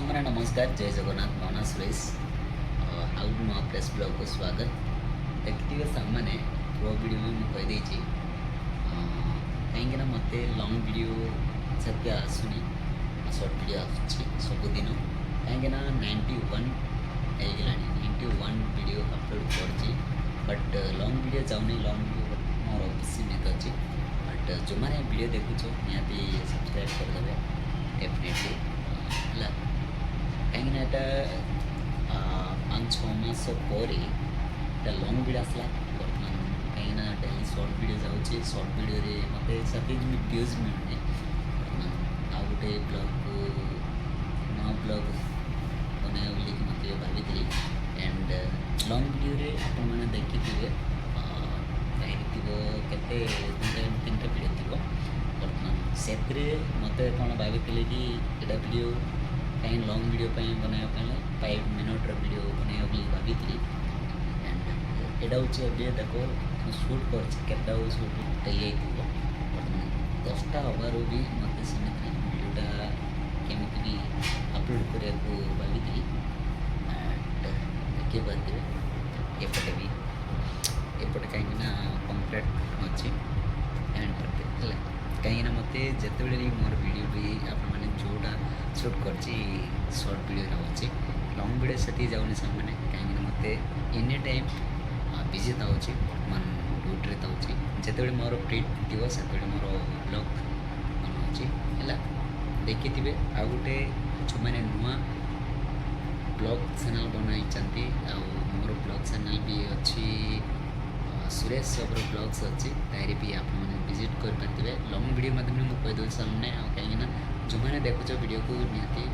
सामने नमस्कार जय जगन्नाथ मना सुरेश आउ नुआ प्रेस ब्लॉग को स्वागत देखिए सामने प्रो वीडियो में मुझे कहीदे कहीं मत लंग वीडियो से आसुनी सर्ट वीडियो आसुच्छी सबुदिन कहीं 91 होगा 91 वीडियो अपलोड कर बट लंग वीडियो जाऊनी लंग वीडियो मोर सीमित अच्छी बट जो मैंने वीडियो देखुच निहाती सब्सक्राइब करदे डेफिनेटली है कहीं पाँच छः मास पर लंग वीडियो आसला बर्तमान कहीं डेली सर्ट वीडियो जाऊँगी सर्ट वीडियो मत से व्यूज मिलूनी बर्तमान आउ गोटे ब्लॉग को नुआ ब्लॉग बनाया बोली मत भाई एंड लंग वीडियो आपण मैंने देखिए केते 3टा वीडियो थी बर्तमान से मत कौन भाई कि एटा वीडियो कहीं लंग वीडियो बनाया 5 मिनट वीडियो बनाया भाभी एंड एटा हूँ देखो शूट कर शूट बर्तमान 10टा हबार भी मत सेमती वीडियोटा केमी भी अपलोड करने भाभी देखिए पारे एपटे भी एपटे कहीं कंक्रीट अच्छी एंड है कहीं मत जिते मोर वीडियो भी आपने जोड़ा शूट कर सर्ट वीडियो अच्छी लंग वीडियो से जाऊनी सामने कहीं मत एनी टाइम बिजी था बर्तमान ड्यूटी था जिते मोर फ्री थी से मोर ब्लॉग बनाऊँगी है देखिए आ गोटे जो मैंने नुआ ब्लॉग चैनल बनाई मोर ब्लॉग चैनल भी अच्छी सुरेश सबर ब्लॉग्स अच्छी तारी भी आप विजिट करेंगे लंग वीडियो मध्य मुझे कहीदे सामने कहीं जो मैंने देखुच वीडियो को निहाती